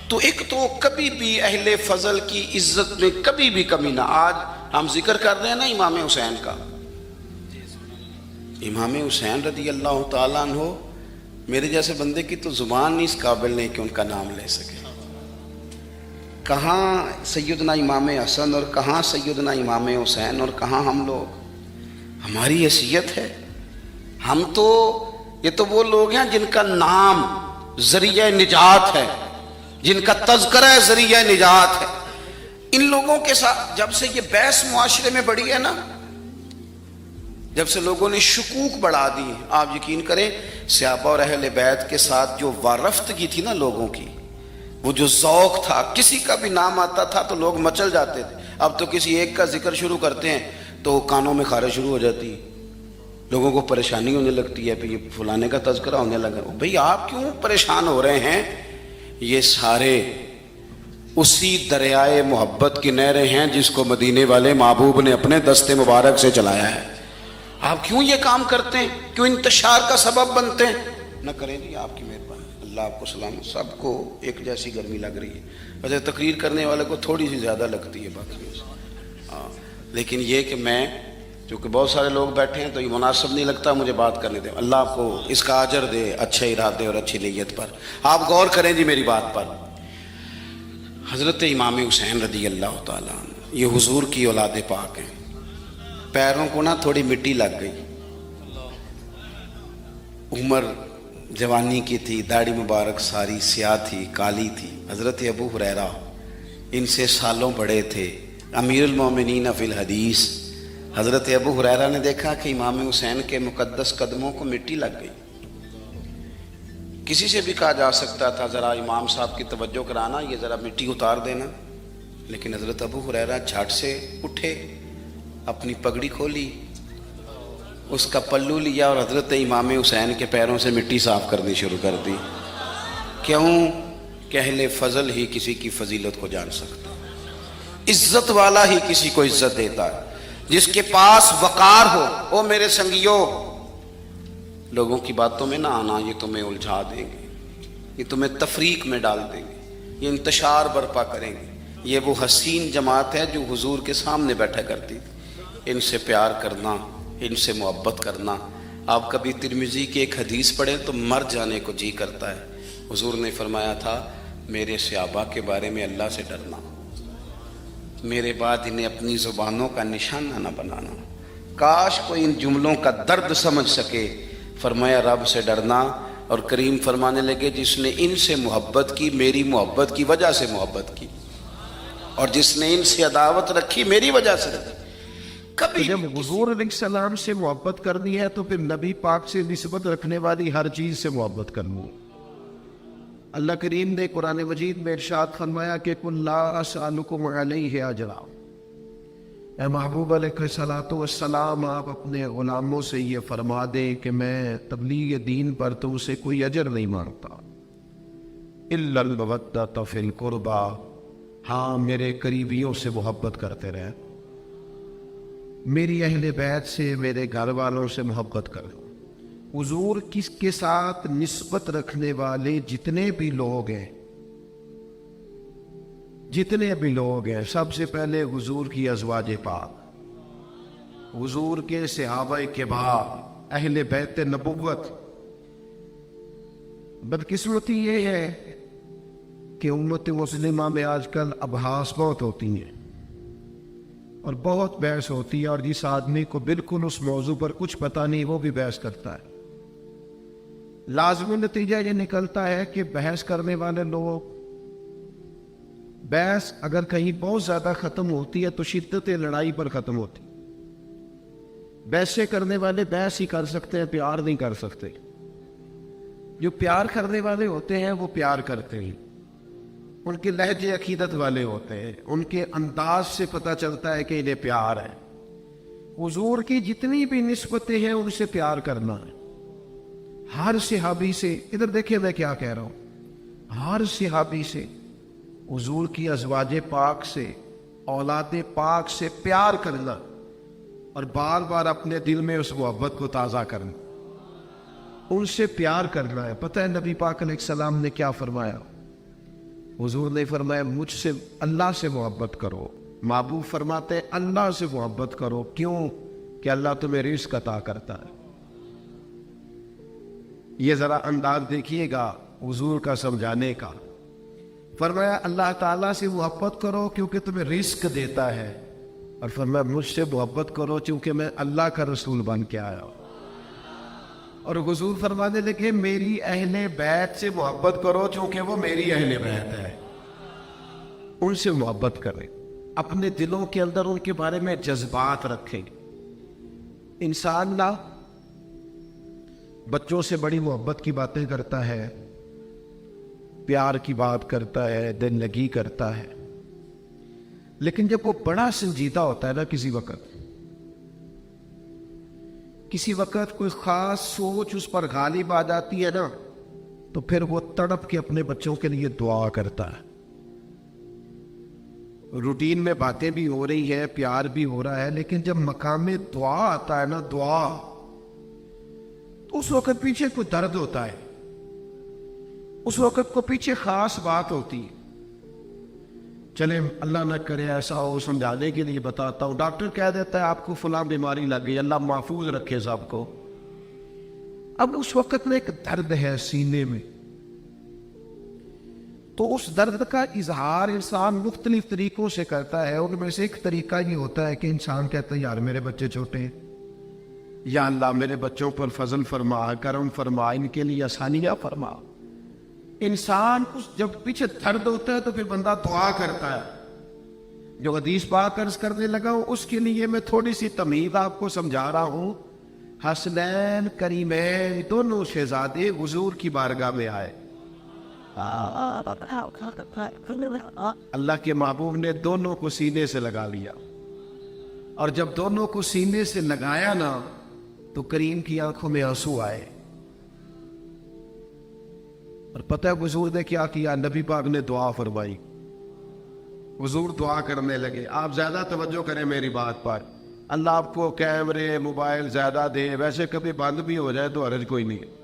تو ایک تو کبھی بھی اہل فضل کی عزت میں کبھی بھی کمی نہ. آج ہم ذکر کر رہے ہیں نا امام حسین کا. امام حسین رضی اللہ تعالیٰ عنہ، میرے جیسے بندے کی تو زبان نہیں اس قابل نہیں کہ ان کا نام لے سکے. کہاں سیدنا امام حسن اور کہاں سیدنا امام حسین اور کہاں ہم لوگ. ہماری حیثیت ہے. ہم تو یہ تو وہ لوگ ہیں جن کا نام ذریعہ نجات ہے، جن کا تذکرہ ذریعہ نجات ہے. ان لوگوں کے ساتھ جب سے یہ بحث معاشرے میں بڑھی ہے نا، جب سے لوگوں نے شکوک بڑھا دی، آپ یقین کریں صحابہ اور اہل بیت کے ساتھ جو وارفتگی تھی نا لوگوں کی، وہ جو ذوق تھا، کسی کا بھی نام آتا تھا تو لوگ مچل جاتے تھے. اب تو کسی ایک کا ذکر شروع کرتے ہیں تو کانوں میں خارش شروع ہو جاتی ہے، لوگوں کو پریشانی ہونے لگتی ہے. پھر یہ فلانے کا تذکرہ ہونے لگا. بھئی آپ کیوں پریشان ہو رہے ہیں؟ یہ سارے اسی دریائے محبت کی نہریں ہیں جس کو مدینے والے محبوب نے اپنے دست مبارک سے چلایا ہے. آپ کیوں یہ کام کرتے ہیں؟ کیوں انتشار کا سبب بنتے ہیں؟ نہ کریں جی، آپ کی مہربانی. اللہ آپ کو سلام. سب کو ایک جیسی گرمی لگ رہی ہے. ویسے تقریر کرنے والے کو تھوڑی سی زیادہ لگتی ہے باقی سے. لیکن یہ کہ میں چونکہ بہت سارے لوگ بیٹھے ہیں تو یہ مناسب نہیں لگتا مجھے بات کرنے دیں. اللہ آپ کو اس کا اجر دے اچھے ارادے اور اچھی نیت پر. آپ غور کریں جی میری بات پر. حضرت امام حسین رضی اللہ تعالیٰ عنہ یہ حضور کی اولاد پاک ہیں. پیروں کو نا تھوڑی مٹی لگ گئی. عمر جوانی کی تھی، داڑھی مبارک ساری سیاہ تھی، کالی تھی. حضرت ابو ہریرہ ان سے سالوں بڑے تھے، امیر المومنین فی الحدیث. حضرت ابو ہریرہ نے دیکھا کہ امام حسین کے مقدس قدموں کو مٹی لگ گئی. کسی سے بھی کہا جا سکتا تھا ذرا امام صاحب کی توجہ کرانا، یہ ذرا مٹی اتار دینا، لیکن حضرت ابو ہریرہ جھٹ سے اٹھے، اپنی پگڑی کھولی، اس کا پلو لیا اور حضرت امام حسین کے پیروں سے مٹی صاف کرنی شروع کر دی. کیوں کہ اہل فضل ہی کسی کی فضیلت کو جان سکتا، عزت والا ہی کسی کو عزت دیتا ہے. جس کے پاس وقار ہو. او میرے سنگیو، لوگوں کی باتوں میں نہ آنا، یہ تمہیں الجھا دیں گے، یہ تمہیں تفریق میں ڈال دیں گے، یہ انتشار برپا کریں گے. یہ وہ حسین جماعت ہے جو حضور کے سامنے بیٹھا کرتی تھی. ان سے پیار کرنا، ان سے محبت کرنا. آپ کبھی ترمذی کی ایک حدیث پڑھیں تو مر جانے کو جی کرتا ہے. حضور نے فرمایا تھا میرے صحابہ کے بارے میں اللہ سے ڈرنا، میرے بعد انہیں اپنی زبانوں کا نشانہ نہ بنانا. کاش کوئی ان جملوں کا درد سمجھ سکے. فرمایا رب سے ڈرنا، اور کریم فرمانے لگے جس نے ان سے محبت کی میری محبت کی وجہ سے محبت کی، اور جس نے ان سے عداوت رکھی میری وجہ سے رکھی. کبھی جب حضور علیہ السلام سے محبت کرنی ہے تو پھر نبی پاک سے نسبت رکھنے والی ہر چیز سے محبت کرنی ہے. اللہ کریم نے قرآن مجید میں ارشاد فرمایا کہ قل لا اسألکم علیہ اجرا. اے محبوب علیہ الصلوۃ والسلام، آپ اپنے غلاموں سے یہ فرما دیں کہ میں تبلیغ دین پر تم سے کوئی اجر نہیں مانگتا. الا المودۃ فی القربى، ہاں میرے قریبیوں سے محبت کرتے رہیں، میری اہل بیت سے، میرے گھر والوں سے محبت کرو. حضور کس کے ساتھ نسبت رکھنے والے جتنے بھی لوگ ہیں، سب سے پہلے حضور کی ازواج پاک، حضور کے صحابہ کبار، اہل بیت نبوت. بدقسمتی یہ ہے کہ امت مسلمہ میں آج کل ابحاث بہت ہوتی ہیں اور بہت بحث ہوتی ہے، اور جس آدمی کو بالکل اس موضوع پر کچھ پتہ نہیں وہ بھی بحث کرتا ہے. لازمی نتیجہ یہ نکلتا ہے کہ بحث کرنے والے لوگ، بحث اگر کہیں بہت زیادہ ختم ہوتی ہے تو شدت لڑائی پر ختم ہوتی. بحثیں کرنے والے بحث ہی کر سکتے ہیں، پیار نہیں کر سکتے. جو پیار کرنے والے ہوتے ہیں وہ پیار کرتے ہیں، ان کے لہجے عقیدت والے ہوتے ہیں، ان کے انداز سے پتہ چلتا ہے کہ انہیں پیار ہے. حضور کی جتنی بھی نسبتیں ہیں ان سے پیار کرنا ہے. ہر صحابی سے، ادھر دیکھیں میں کیا کہہ رہا ہوں، ہر صحابی سے، حضور کی ازواج پاک سے، اولاد پاک سے پیار کرنا اور بار بار اپنے دل میں اس محبت کو تازہ کرنا، ان سے پیار کرنا ہے. پتہ ہے نبی پاک علیہ السلام نے کیا فرمایا؟ हुजूर ने फरमाया मुझ से अल्लाह से मोहब्बत करो। महबूब फरमाते हैं अल्लाह से मोहब्बत करो। क्यों? कि अल्लाह तुम्हें रिज़्क़ अता करता है। ये ज़रा अंदाज देखिएगा हुजूर का समझाने का। फरमाया अल्लाह ताला से मोहब्बत करो क्योंकि तुम्हें रिज़्क़ देता है, और फरमाया मुझसे मोहब्बत करो क्योंकि मैं अल्लाह का रसूल बन के आया हूँ। और हुजूर फरमाने लगे मेरी अहले बैत से मोहब्बत करो क्योंकि वो मेरी अहले बैत है। उनसे मोहब्बत करें, अपने दिलों के अंदर उनके बारे में जज्बात रखें। इंसान ना बच्चों से बड़ी मोहब्बत की बातें करता है, प्यार की बात करता है, दिल लगी करता है, लेकिन जब वो बड़ा संजीदा होता है ना, किसी वक्त कोई खास सोच उस पर गालिब आ जाती है ना, तो फिर वो तड़प के अपने बच्चों के लिए दुआ करता है। रूटीन में बातें भी हो रही है, प्यार भी हो रहा है, लेकिन जब मकाम में दुआ आता है ना, दुआ, तो उस वक्त पीछे कोई दर्द होता है, उस वक्त को पीछे खास बात होती है। चले अल्लाह न करे ऐसा हो, समझाने के लिए बताता हूँ। डॉक्टर कह देता है आपको फलां बीमारी लग गई, अल्लाह महफूज रखे सबको। अब उस वक्त में एक दर्द है सीने में, तो उस दर्द का इजहार इंसान मुख्तलिफ तरीकों से करता है। उनमें से एक तरीका ये होता है कि इंसान कहता है यार मेरे बच्चे छोटे हैं, या अल्लाह मेरे बच्चों पर फजल फरमा, करम फरमा, इनके लिए आसानियाँ फरमा। इंसान उस जब पीछे दर्द होता है तो फिर बंदा दुआ करता है। जो हदीस पाक अर्ज करने लगा हूं उसके लिए मैं थोड़ी सी तमीज़ आपको समझा रहा हूं। हसनैन करीमैन दोनों शहजादे हुजूर की बारगाह में आए। अल्लाह के महबूब ने दोनों को सीने से लगा लिया, और जब दोनों को सीने से लगाया ना, तो करीम की आंखों में आंसू आए। और पता है हुजूर ने क्या किया? नबी पाक ने दुआ फरमाई। हुजूर दुआ करने लगे। आप ज्यादा तवज्जो करें मेरी बात पर। अल्लाह आपको कैमरे मोबाइल ज्यादा दे, वैसे कभी बंद भी हो जाए तो हर्ज कोई नहीं है।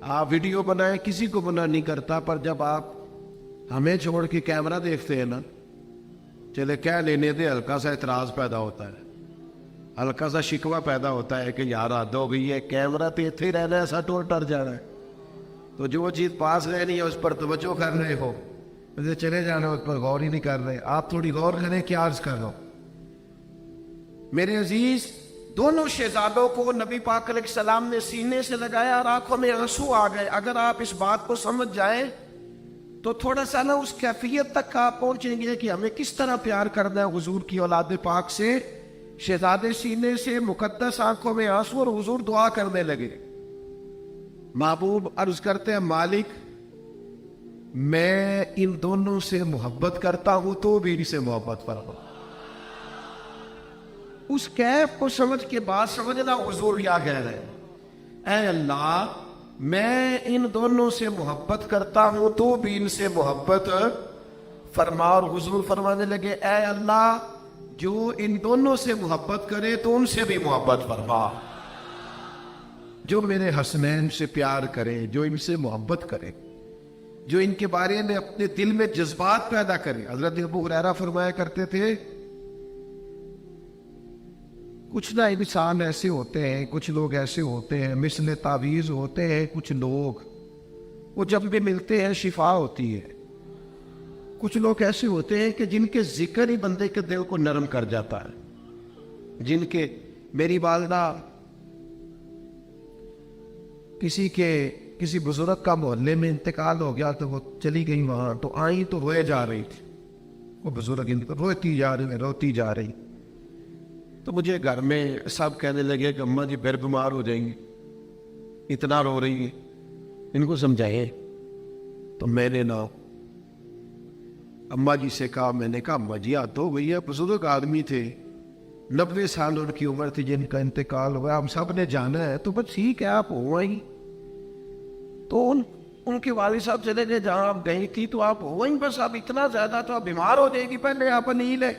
आप वीडियो बनाएं, किसी को मना नहीं करता, पर जब आप हमें छोड़ के कैमरा देखते हैं ना, चले कह लेने दे, हल्का सा एतराज पैदा होता है, हल्का सा शिकवा पैदा होता है कि यार हद हो गई है, कैमरा तो इतने ही रहना है, ऐसा टोर टर जाना है। तो जो चीज़ पास रहनी है उस पर तवज्जो कर रहे हो, मुझे चले जाना उस पर गौर ही नहीं कर रहे। आप थोड़ी गौर करें, क्या अर्ज कर रहा हूं। मेरे अजीज, दोनों शहजादों को नबी पाक अलैहिस्सलाम ने सीने से लगाया और आंखों में आंसू आ गए। अगर आप इस बात को समझ जाए तो थोड़ा सा ना उस कैफियत तक आप पहुंचेंगे कि हमें किस तरह प्यार करना है हुजूर की औलाद पाक से। शहजादे सीने से, मुकद्दस आंखों में आंसू, और हुजूर दुआ करने लगे। महबूब अर्ज करते हैं मालिक मैं इन दोनों से मोहब्बत करता हूं तो भी इनसे मोहब्बत फरमा। उस कैफ को समझ के बाद समझना हुजूर क्या कह रहे हैं। ऐ अल्लाह मैं इन दोनों से मोहब्बत करता हूं तो भी इनसे मोहब्बत फरमा। और हुजूर फरमाने लगे ऐ अल्लाह जो इन दोनों से मोहब्बत करे तो उनसे भी मोहब्बत फरमा। जो मेरे हसनैन से प्यार करे, जो इनसे मोहब्बत करे, जो इनके बारे में अपने दिल में जज्बात पैदा करे। हजरत अबू हुरैरा फरमाया करते थे कुछ ना इंसान ऐसे होते हैं, कुछ लोग ऐसे होते हैं, मिसले तावीज़ होते हैं कुछ लोग, वो जब भी मिलते हैं शिफा होती है। कुछ लोग ऐसे होते हैं कि जिनके जिक्र ही बंदे के दिल को नरम कर जाता है। जिनके, मेरी वालिदा किसी बुजुर्ग का मोहल्ले में इंतकाल हो गया तो वो चली गई वहाँ, तो आई तो रोए जा रही थी। वो बुजुर्ग रोती जा रही। तो मुझे घर में सब कहने लगे कि अम्मा जी फिर बीमार हो जाएंगी, इतना रो रही है, इनको समझाइए। तो मैंने ना अम्मा जी से कहा, मैंने कहा अम्मा जी हाथ हो गई है, बुजुर्ग आदमी थे, 90 साल उनकी उम्र थी जिनका इंतकाल हुआ, हम सब ने जाना है, तो बस ठीक है आप हो आई। तो उनके वालिद साहब चले गए जहाँ आप गई थी, तो आप हो वहीं, बस आप इतना ज्यादा तो आप बीमार हो जाएगी, पहले आप नहीं ले।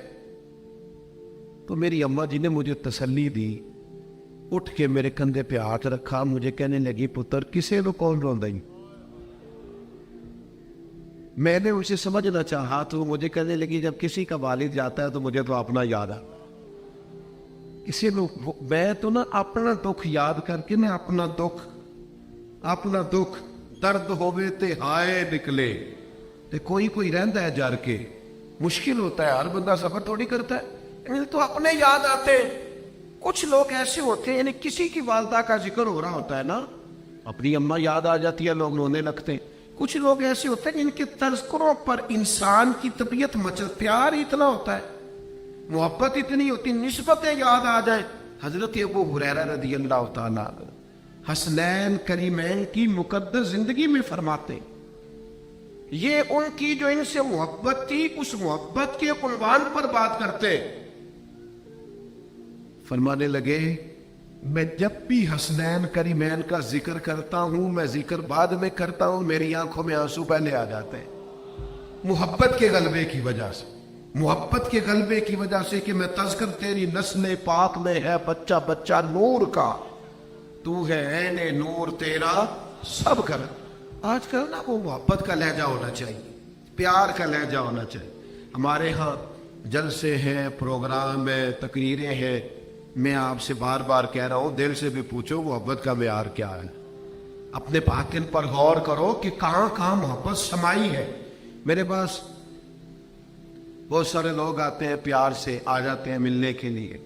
तो मेरी अम्मा जी ने मुझे तसल्ली दी, उठ के मेरे कंधे पे हाथ रखा, मुझे कहने लगी पुत्र किसे तो कौन रोंदा ही, میں نے اسے سمجھنا چاہا تو مجھے کہنے لگی جب کسی کا والد جاتا ہے تو مجھے تو اپنا یاد آتا، اسی میں تو نا اپنا دکھ یاد کر کے نا اپنا دکھ درد ہوئے تے ہائے نکلے تے کوئی رہندا ہے جر کے، مشکل ہوتا ہے، ہر بندہ سفر تھوڑی کرتا ہے، تو اپنے یاد آتے ہیں۔ کچھ لوگ ایسے ہوتے ہیں، یعنی کسی کی والدہ کا ذکر ہو رہا ہوتا ہے نا، اپنی اماں یاد آ جاتی ہے، لوگ رونے لگتے ہیں۔ کچھ لوگ ایسے ہوتے ہیں جن کے تذکروں پر انسان کی طبیعت پیار اتنا ہوتا ہے، محبت اتنی ہوتی، نسبتیں یاد آ جائیں۔ حضرت ابو ہریرہ رضی اللہ تعالیٰ حسنین کریمین کی مقدس زندگی میں فرماتے ہیں، یہ ان کی جو ان سے محبت تھی، اس محبت کے عنوان پر بات کرتے، فرمانے لگے میں جب بھی حسنین کریمین کا ذکر کرتا ہوں، میں ذکر بعد میں کرتا ہوں، میری آنکھوں میں آنسو پہلے آ جاتے ہیں، محبت کے غلبے کی وجہ سے، محبت کے غلبے کی وجہ سے کہ میں تذکر تیری نسل پاک میں ہے بچہ نور کا، تو ہے عین نور تیرا سب کر۔ آج کل نا وہ محبت کا لہجہ ہونا چاہیے، پیار کا لہجہ ہونا چاہیے۔ ہمارے ہاں جلسے ہیں، پروگرام ہیں، تقریریں ہیں، میں آپ سے بار بار کہہ رہا ہوں، دل سے بھی پوچھو محبت کا معیار کیا ہے، اپنے باطن پر غور کرو کہ کہاں کہاں محبت سمائی ہے۔ میرے پاس بہت سارے لوگ آتے ہیں، پیار سے آ جاتے ہیں ملنے کے لیے،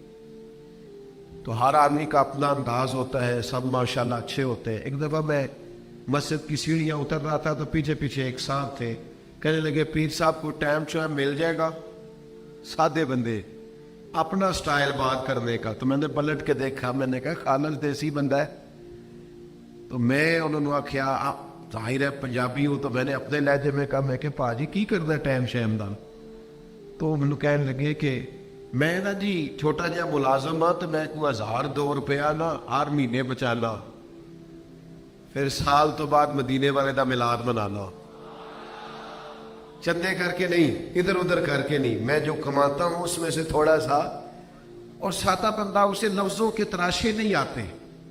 تو ہر آدمی کا اپنا انداز ہوتا ہے، سب ماشاءاللہ اچھے ہوتے ہیں۔ ایک دفعہ میں مسجد کی سیڑھیاں اتر رہا تھا تو پیچھے ایک صاحب تھے، کہنے لگے پیر صاحب کو ٹائم جو ہے مل جائے گا؟ سادے بندے، اپنا سٹائل بات کرنے کا۔ تو میں نے پلٹ کے دیکھا، میں نے کہا خالص دیسی بندہ ہے، تو میں انہوں نے آخیا ظاہر ہے پنجابی ہوں، تو میں نے اپنے لہجے میں کہا، میں کہ پاجی کی کرنا ٹائم شیم دا؟ تو مجھے کہنے لگے کہ میں نا جی چھوٹا جہا ملازم ہاں، تو میں کو 1002 روپیہ نا ہر مہینے بچانا، پھر سال تو بعد مدینے والے دا میلاد منانا، چندے کر کے نہیں، ادھر ادھر کر کے نہیں، میں جو کماتا ہوں اس میں سے تھوڑا سا۔ اور سادہ بندہ اسے لفظوں کے تراشے نہیں آتے،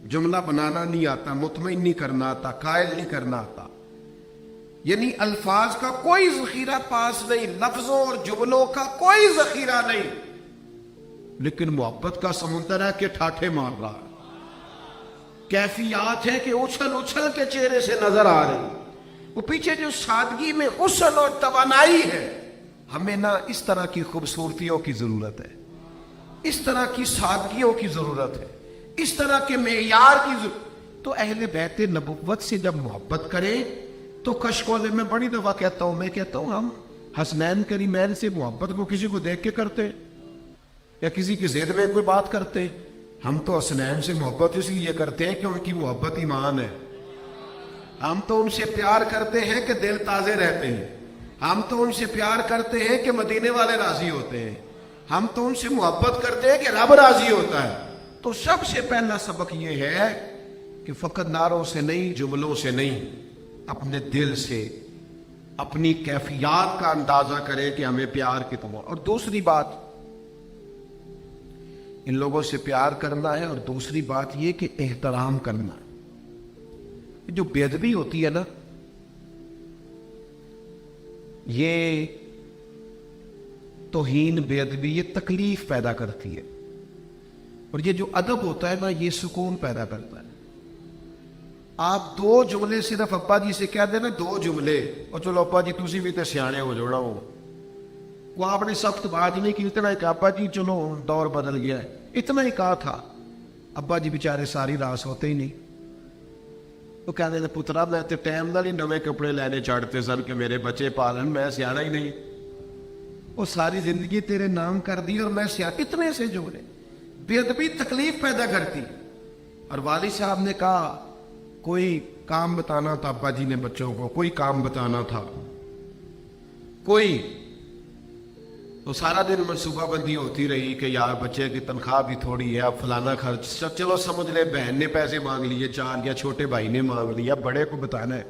جملہ بنانا نہیں آتا، مطمئن نہیں کرنا آتا، قائل نہیں کرنا آتا، یعنی الفاظ کا کوئی ذخیرہ پاس نہیں، لفظوں اور جملوں کا کوئی ذخیرہ نہیں، لیکن محبت کا سمندر ہے کہ ٹھاٹھے مار رہا ہے، کیفیات ہے کہ اچھل کے چہرے سے نظر آ رہی، وہ پیچھے جو سادگی میں حسن اور توانائی ہے۔ ہمیں نہ اس طرح کی خوبصورتیوں کی ضرورت ہے، اس طرح کی سادگیوں کی ضرورت ہے، اس طرح کے معیار کی ضرورت۔ تو اہل بیت نبوت سے جب محبت کریں تو کشکولے میں بڑی دفعہ کہتا ہوں، میں کہتا ہوں ہم حسنین کریمین سے محبت کو کسی کو دیکھ کے کرتے یا کسی کی ضد میں کوئی بات کرتے؟ ہم تو حسنین سے محبت اس لیے کرتے ہیں کہ ان کی محبت ایمان ہے، ہم تو ان سے پیار کرتے ہیں کہ دل تازے رہتے ہیں، ہم تو ان سے پیار کرتے ہیں کہ مدینے والے راضی ہوتے ہیں، ہم تو ان سے محبت کرتے ہیں کہ رب راضی ہوتا ہے۔ تو سب سے پہلا سبق یہ ہے کہ فقط نعروں سے نہیں، جملوں سے نہیں، اپنے دل سے اپنی کیفیات کا اندازہ کریں کہ ہمیں پیار کتنا۔ اور دوسری بات، ان لوگوں سے پیار کرنا ہے، اور دوسری بات یہ کہ احترام کرنا ہے۔ جو بے ادبی ہوتی ہے نا، یہ توہین، بے ادبی یہ تکلیف پیدا کرتی ہے، اور یہ جو ادب ہوتا ہے نا یہ سکون پیدا کرتا ہے۔ آپ 2 جملے صرف ابا جی سے کہہ دینا، 2 جملے، اور چلو ابا جی تسی بھی تے سیانے ہو جوڑا ہو، وہ آپ نے سخت بات نہیں کی، اتنا ہی کہا ابا جی چلو دور بدل گیا ہے، اتنا ہی کہا تھا۔ ابا جی بیچارے ساری رات سوتے ہی نہیں، وہ کہتے ہیں پترا میں تے ٹائم نال ہی نویں کپڑے لینے چڑھتے سن کہ میرے بچے پالن، میں سیاڑا ہی نہیں، وہ ساری زندگی تیرے نام کر دی اور میں اتنے سے جملے۔ بے ادبی تکلیف پیدا کرتی۔ اور والد صاحب نے کہا کوئی کام بتانا تھا، ابا جی نے بچوں کو کوئی کام بتانا تھا، کوئی، تو سارا دن منصوبہ بندی ہوتی رہی کہ یار بچے کی تنخواہ بھی تھوڑی ہے، اب فلانا خرچ، چلو سمجھ لے بہن نے پیسے مانگ لیے 4 یا چھوٹے بھائی نے مانگ لیا، بڑے کو بتانا ہے۔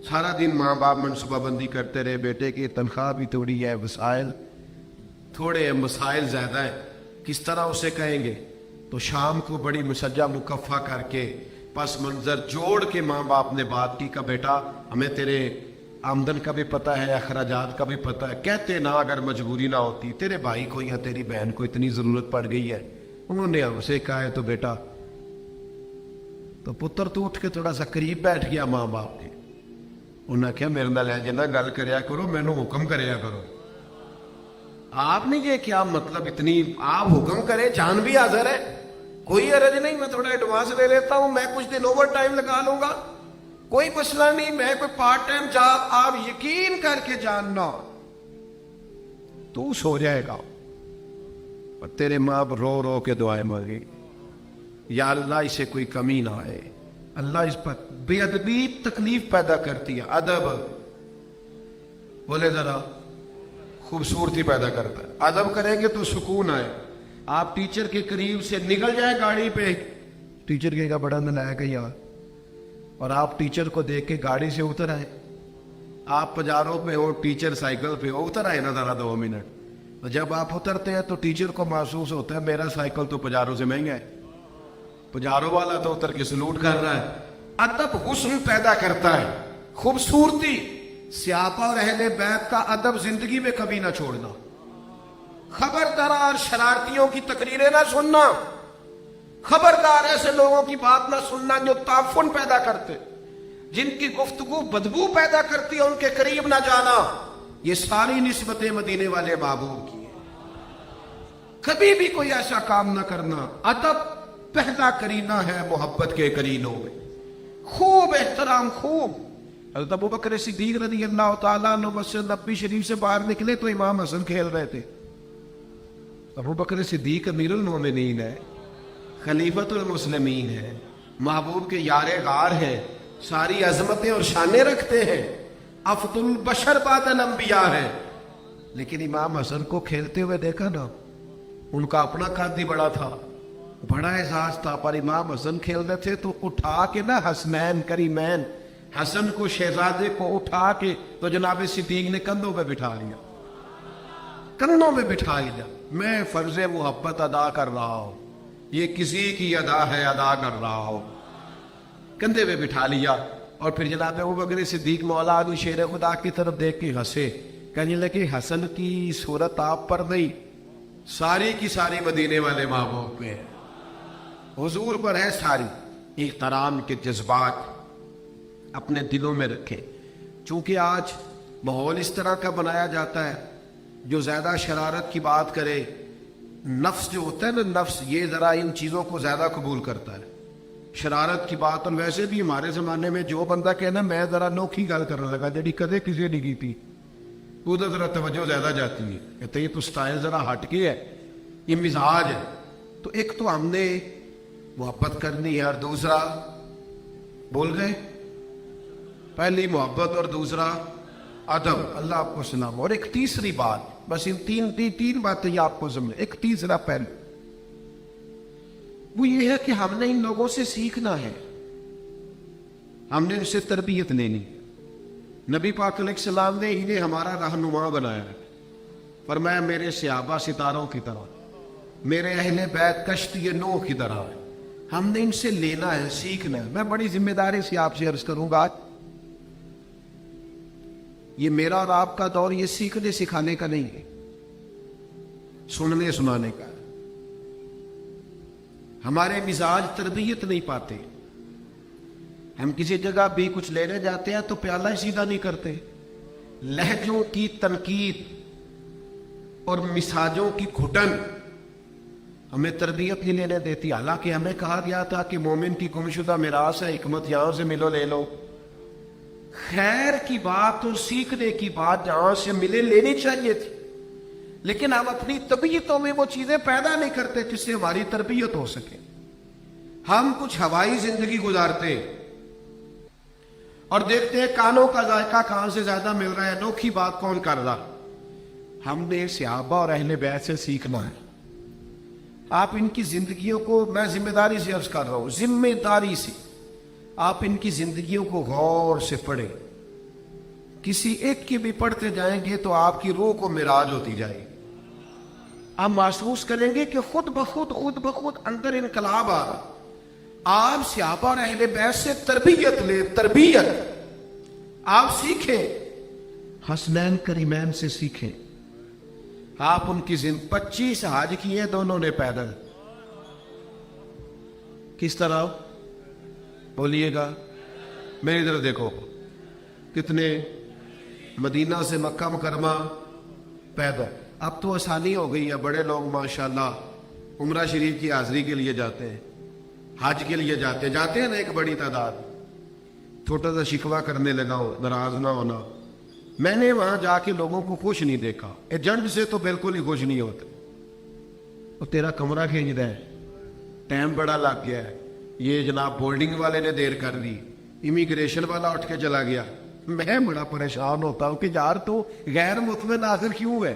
سارا دن ماں باپ منصوبہ بندی کرتے رہے، بیٹے کی تنخواہ بھی تھوڑی ہے، وسائل تھوڑے ہیں، مسائل زیادہ ہے، کس طرح اسے کہیں گے؟ تو شام کو بڑی مسجہ مکفہ کر کے پس منظر جوڑ کے ماں باپ نے بات کی کہ بیٹا ہمیں تیرے आमदन का भी पता है, अखराजात का भी पता है। कहते ना अगर मजबूरी ना होती, तेरे भाई को या तेरी बहन को इतनी जरूरत पड़ गई है, उन्होंने हमसे कहा है तो बेटा, तो पुत्र तो उठ के थोड़ा सा करीब बैठ गया मां बाप के। उन्हें क्या मेरे नाल है जिन्ना गल करया करो, मैनू हुक्म करया करो। आपने ये क्या मतलब, इतनी आप हुक्म करे, जान भी हाजिर है, कोई अर्ज नहीं, मैं थोड़ा एडवांस ले लेता हूं, मैं कुछ दिन ओवर टाइम लगा लूंगा, कोई मसला नहीं, मैं कोई पार्ट टाइम जॉब, आप यकीन करके जानना तू सो जाएगा और तेरे माँ बाप रो रो के दुआएं मांगे, या अल्लाह इसे कोई कमी ना आए। अल्लाह इस पर बेअदबी तकलीफ पैदा करती है, अदब बोले जरा खूबसूरती पैदा करता है। अदब करेंगे तो सुकून आए। आप टीचर के करीब से निकल जाए गाड़ी पे, टीचर कहेगा बड़ा नालायक है यार, और आप टीचर को देख के गाड़ी से उतर आए। आप पजारों पे हो, टीचर साइकिल पे हो, उतर आए ना जरा 2 मिनट। तो जब आप उतरते हैं तो टीचर को महसूस होता है मेरा साइकिल तो पजारों से महंगा है, पजारों वाला तो उतर के सलूट कर रहा है। अदब हुस्न पैदा करता है, खूबसूरती। स्यापा और अहले बैत का अदब जिंदगी में कभी ना छोड़ना। खबरदार शरारतियों की तकरीरें ना सुनना, खबरदार ऐसे लोगों की बात ना सुनना जो ताफुन पैदा करते, जिनकी गुफ्तगू बदबू पैदा करती है, उनके करीब ना जाना। ये सारी निस्बतें मदीने वाले महबूब की है। कभी भी कोई ऐसा काम ना करना। अदब पहला करीना है मोहब्बत के करीनों में, खूब एहतराम, खूब। हज़रत अबू बकर सिद्दीक रज़ी अल्लाह तआला अन्हु मस्जिद नबवी शरीफ से बाहर निकले तो इमाम हसन खेल रहे थे। अबू बकर सिद्दीक अमीरुल मोमिनीन है, खलीफतुल मुस्लिमीन है, महबूब के यारे गार है, सारी अजमतें और शानें रखते हैं, अफदुल बशर बादल अंबिया है। लेकिन इमाम हसन को खेलते हुए देखा ना, उनका अपना कद ही बड़ा था, बड़ा एजाज था, पर इमाम हसन खेल रहे थे तो उठा के ना हसनैन करीमैन, हसन को शहजादे को उठा के तो जनाब सिद्दीक ने कंधों पे बिठा लिया, कंधों पे बिठा लिया। मैं फर्ज मोहब्बत अदा कर रहा हूं, ये किसी की अदा है, अदा कर रहा हूं। कंधे पे बिठा लिया और फिर जनाब अबू बकर सिद्दीक मौला अली शेर खुदा की तरफ देख के हंसे, कहने लगे हसन की सूरत आप पर नहीं, सारी की सारी मदीने वाले महबूब पे है, हुजूर पर है सारी। इहतराम के जज्बात अपने दिलों में रखें। चूंकि आज माहौल इस तरह का बनाया जाता है, जो ज्यादा शरारत की बात करे, नफ्स जो होता है ना, नफ्स ये जरा इन चीजों को ज्यादा कबूल करता है, शरारत की बात। और वैसे भी हमारे जमाने में जो बंदा कहना मैं जरा अनोखी गल करने लगा जी कदे किसी नहीं की थी, उधर जरा तवज्जो ज्यादा जाती है, कहते ये तो स्टाइल जरा हटके है, ये मिजाज है। तो एक तो हमने मोहब्बत करनी है और दूसरा बोल गए, पहली मोहब्बत और दूसरा अदब। अल्लाह आपको सलाम। और एक तीसरी बात, बस इन तीन बातें आपको समझ। एक तीसरा पहलू वो ये है कि हमने इन लोगों से सीखना है, हमने इनसे तरबियत लेनी। नबी पाक अलैहिस्सलाम ने इन्हें हमारा रहनुमा बनाया है, फरमाया मेरे सहाबा सितारों की तरह, मेरे अहले बैत कश्ती नूह की तरह है। हमने इनसे लेना है, सीखना है। मैं बड़ी जिम्मेदारी से आपसे अर्ज करूंगा, ये मेरा और आपका दौर ये सीखने सिखाने का नहीं है, सुनने सुनाने का। हमारे मिजाज तरबियत नहीं पाते, हम किसी जगह भी कुछ लेने जाते हैं तो प्याला ही सीधा नहीं करते, लहजों की तनकीद और मिजाजों की घुटन हमें तरबियत नहीं लेने देती। हालांकि हमें कहा गया था कि मोमिन की गुमशुदा मिरास है, हिकमत यहां से मिलो ले लो। खैर की बात और सीखने की बात जहां से मिले लेनी चाहिए थी, लेकिन हम अपनी तबीयतों में वो चीजें पैदा नहीं करते जिससे हमारी तरबियत हो सके। हम कुछ हवाई जिंदगी गुजारते और देखते हैं कानों का जायका कहां से ज्यादा मिल रहा है, अनोखी बात कौन कर रहा। हमने सहाबा और अहले बैत से सीखना है। आप इनकी जिंदगियों को, मैं जिम्मेदारी से अर्ज कर रहा हूं, जिम्मेदारी से आप इनकी जिंदगियों को गौर से पढ़ें। किसी एक की भी पढ़ते जाएंगे तो आपकी रूह को मिराज होती जाएगी। आप महसूस करेंगे कि खुद ब खुद अंदर इनकलाब आ रहा। आप सहाबा और अहले बैत से तरबियत ले, तरबियत आप सीखें। हसनैन करीमैन से सीखें। आप उनकी 25 हाज किए दोनों ने पैदल। किस तरह बोलिएगा, मेरी तरफ देखो, कितने? मदीना से मक्का मुकरमा पैदल। अब तो आसानी हो गई है, बड़े लोग माशाल्लाह उम्रा शरीफ की हाजिरी के लिए जाते हैं, हज के लिए जाते हैं ना एक बड़ी तादाद। छोटा सा शिकवा करने लगा हो, नाराज ना होना, मैंने वहां जाके लोगों को खुश नहीं देखा, एजेंट से तो बिल्कुल ही खुश नहीं होते। और तेरा कमरा खींचता है, टाइम बड़ा लग गया है, ये जनाब बोर्डिंग वाले ने देर कर दी, इमिग्रेशन वाला उठ के चला गया। मैं बड़ा परेशान होता हूं कि यार तो गैर मुतमिन आखिर क्यों है,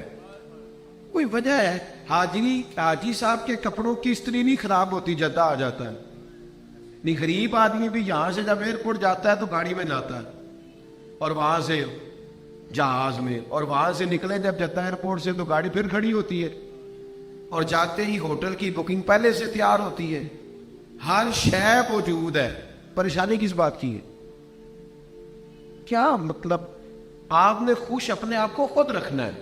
कोई वजह है? हाजी साहब के कपड़ों की इस्त्री नहीं खराब होती, जद्दा आ जाता है। नहीं, गरीब आदमी भी यहां से जब एयरपोर्ट जाता है तो गाड़ी में जाता है, और वहां से जहाज में, और वहां से निकले जब जद्दा एयरपोर्ट से तो गाड़ी फिर खड़ी होती है, और जाते ही होटल की बुकिंग पहले से तैयार होती है, हर शय मौजूद है। परेशानी किस बात की है? क्या मतलब? आपने खुश अपने आप को खुद रखना है,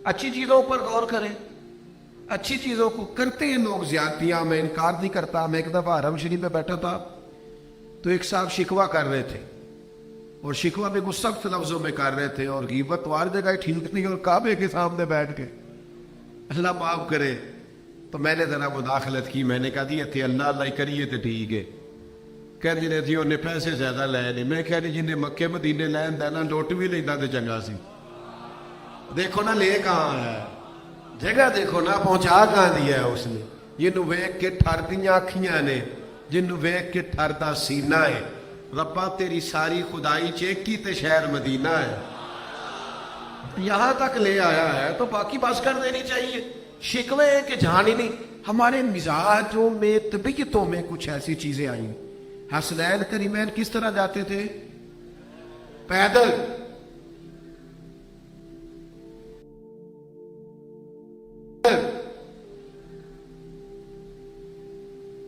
अच्छी चीजों पर गौर करें, अच्छी चीजों को करते हैं लोग ज्यादतियां। मैं इनकार नहीं करता, मैं एक दफा हरम शरीफ में बैठा था तो एक साहब शिकवा कर रहे थे, और शिकवा भी कुछ सख्त लफ्जों में कर रहे थे, और गीबत तो हर जगह ठीक नहीं, और काबे के सामने बैठ के अल्लाह माफ करे। तो मैंने जरा मुदाखलत की, मैंने कहा जी इतने अल्लाह अल्लाह करिए तो ठीक है। कह रहे जी उन्हें पैसे ज्यादा लाए नहीं। मैं कह रही जिन्हें मक्के मदीने लैन देना लुट भी लेता तो चंगा सी। देखो ना ले कहाँ है, जगह देखो ना पहुंचा कहाँ दिया है उसने। जिन्हों वेख के ठरदियां अखियां ने, जिन्हों वेख के ठरदा सीना है, रब्बा तेरी सारी खुदाई चेकी ते शहर मदीना है, यहां तक ले आया है तो बाकी बस कर देनी चाहिए। शिकवे के जान ही नहीं, हमारे मिजाजों में तबीयतों में कुछ ऐसी चीजें आई। हसनैन करीमैन किस तरह जाते थे? पैदल।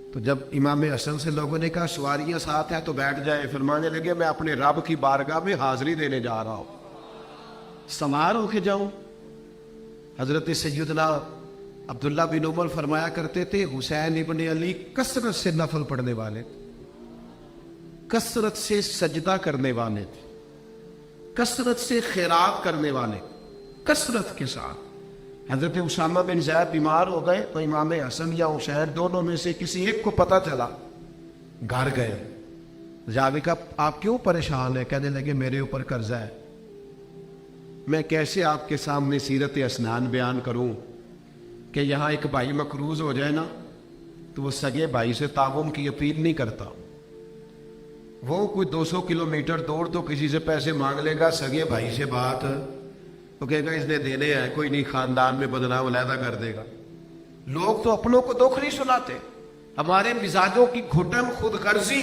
तो जब इमाम हसन से लोगों ने कहा सवारियां साथ हैं तो बैठ जाए, फरमाने लगे मैं अपने रब की बारगाह में हाजिरी देने जा रहा हूं, सवार होके जाऊं। हजरत सैयदना अब्दुल्ला बिन उमर फरमाया करते थे हुसैन इब्न अली कसरत से नफल पढ़ने वाले थे, कसरत से सजदा करने वाले थे, कसरत से खैरात करने वाले, कसरत के साथ। हजरत उसामा बिन ज़ैद बीमार हो गए तो इमाम हसन या हुसैन दोनों में से किसी एक को पता चला, घर गए, जावे का आप क्यों परेशान है? कहने लगे मेरे ऊपर कर्जा है, मैं कैसे आपके सामने सीरत असनान बयान करूं कि यहाँ एक भाई मकरूज हो जाए ना तो वो सगे भाई से ताउन की अपील नहीं करता, वो कोई 200 किलोमीटर दूर तो किसी से पैसे मांग लेगा, सगे भाई से बात तो कहेगा इसने देने हैं, कोई नहीं, खानदान में बदनाम अलहदा कर देगा। लोग तो अपनों को दुख नहीं सुनाते, हमारे मिजाजों की घुटन खुद गर्जी।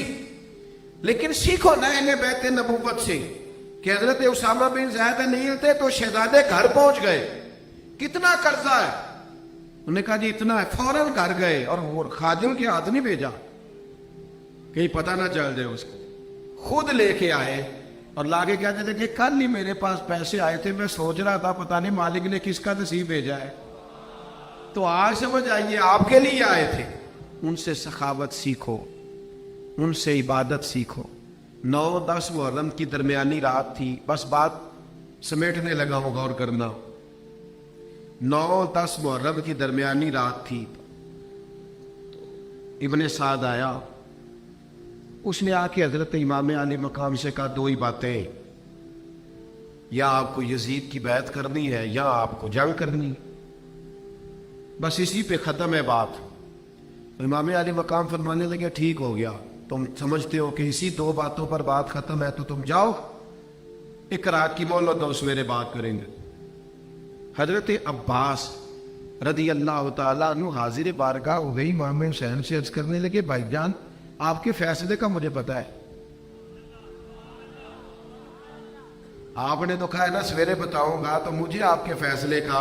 लेकिन सीखो ना अहले बैत नबूवत से कि हजरत उसामा बिन ज़ैद नहीं थे तो शहजादे घर पहुंच गए, कितना कर्जा है? उन्होंने कहा जी इतना है, फौरन घर गए और खादिम के हाथ नहीं भेजा कहीं पता ना चल जाए उसको, खुद लेके आए और लाके कहते थे कि कल ही मेरे पास पैसे आए थे, मैं सोच रहा था पता नहीं मालिक ने किसका नसीब भेजा है, तो आज समझ आइए आपके लिए आए थे। उनसे सखावत सीखो, उनसे इबादत सीखो। 9-10 मुहर्रम की दरमियानी रात थी, बस बात समेटने लगा हूं, गौर करना। 9-10 मुहर्रम की दरमियानी रात थी, इब्ने साद आया, उसने आके हजरत इमाम अली मकाम से कहा दो ही बातें, या आपको यजीद की बैत करनी है या आपको जंग करनी, बस इसी पे खत्म है बात। तो इमाम अली मकाम फरमाने लगे ठीक हो गया, तुम समझते हो कि इसी 2 बातों पर बात खत्म है तो तुम जाओ, एक रात की मोहलत दो, सवेरे बात करेंगे। हजरत अब्बास रदी अल्लाह तआला अन्हु हाजिर बारगाह हो गई, इमाम हुसैन से अर्ज करने लगे भाईजान आपके फैसले का मुझे पता है, आपने तो कहा है ना सवेरे बताऊंगा, तो मुझे आपके फैसले का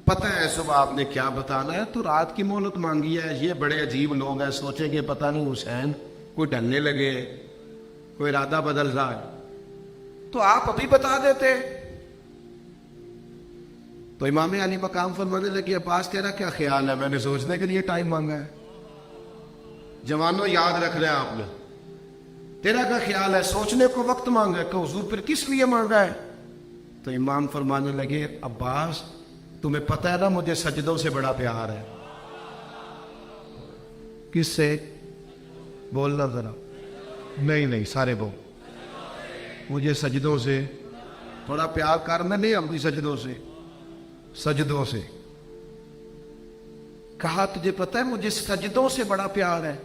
पता है, सुबह आपने क्या बताना है, तो रात की मोहलत मांगी है। ये बड़े अजीब लोग हैं, सोचेंगे पता नहीं हुसैन कोई ढलने लगे, कोई इरादा बदल रहा है, तो आप अभी बता देते تو امام علی مقام فرمانے لگے عباس تیرا کیا خیال ہے؟ میں نے سوچنے کے لیے ٹائم مانگا ہے. جوانوں یاد رکھنا ہے آپ نے, تیرا کیا خیال ہے؟ سوچنے کو وقت مانگا ہے. کہ حضور پھر کس لیے مانگا ہے؟ تو امام فرمانے لگے عباس تمہیں پتہ ہے نا مجھے سجدوں سے بڑا پیار ہے. کس سے؟ بولنا ذرا. نہیں سارے بول. مجھے سجدوں سے تھوڑا پیار کرنا نہیں, ہم بھی سجدوں سے. سجدوں سے کہا تجھے پتہ ہے مجھے سجدوں سے بڑا پیار ہے؟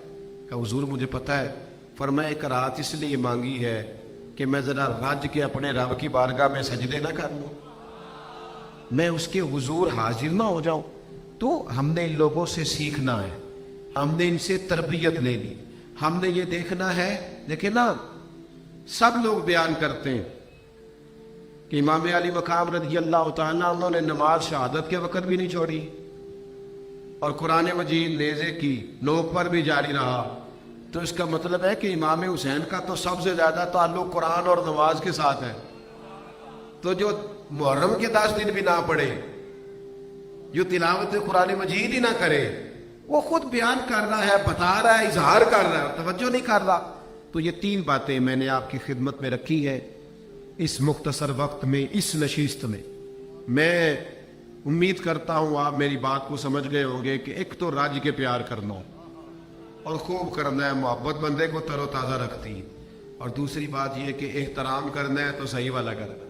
کہ حضور مجھے پتہ ہے. فرمایا ایک رات اس لیے مانگی ہے کہ میں ذرا رج کے اپنے رب کی بارگاہ میں سجدے نہ کر لوں, میں اس کے حضور حاضر نہ ہو جاؤں. تو ہم نے ان لوگوں سے سیکھنا ہے, ہم نے ان سے تربیت لینی, ہم نے یہ دیکھنا ہے. لیکن نا سب لوگ بیان کرتے ہیں کہ امام علی مقام رضی اللہ تعالیٰ عنہ نے نماز شہادت کے وقت بھی نہیں چھوڑی, اور قرآن مجید نیزے کی نوک پر بھی جاری رہا. تو اس کا مطلب ہے کہ امام حسین کا تو سب سے زیادہ تعلق قرآن اور نماز کے ساتھ ہے. تو جو محرم کے 10 دن بھی نہ پڑھے, جو تلاوت قرآن مجید ہی نہ کرے, وہ خود بیان کر رہا ہے, بتا رہا ہے, اظہار کر رہا ہے, توجہ نہیں کر رہا. تو یہ 3 باتیں میں نے آپ کی خدمت میں رکھی ہے اس مختصر وقت میں, اس نشست میں. میں امید کرتا ہوں آپ میری بات کو سمجھ گئے ہوں گے کہ ایک تو راج کے پیار کرنا اور خوب کرنا ہے, محبت بندے کو تر و تازہ رکھتی ہے. اور دوسری بات یہ کہ احترام کرنا ہے تو صحیح والا کرنا.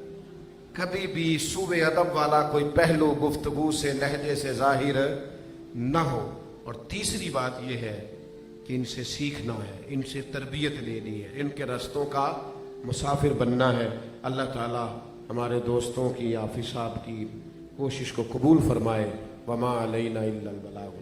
کبھی بھی سوء ادب والا کوئی پہلو گفتگو سے, لہجے سے ظاہر نہ ہو. اور تیسری بات یہ ہے کہ ان سے سیکھنا ہے, ان سے تربیت لینی ہے, ان کے رستوں کا مسافر بننا ہے. اللہ تعالی ہمارے دوستوں کی, حافظ صاحب کی کوشش کو قبول فرمائے. وما علینا الا البلاغ.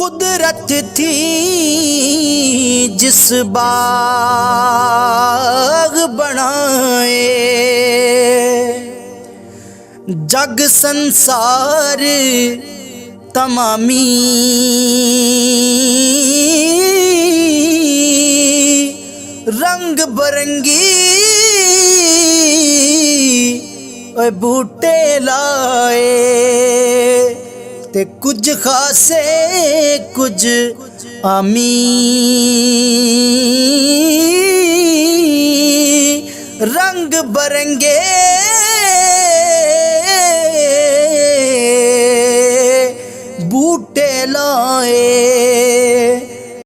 قدرت تھی جس باغ بنائے جگ سنسار تمامی رنگ برنگی اے بوٹے لائے تے کچھ خاصے کچھ عامی رنگ برنگے بوٹے لائے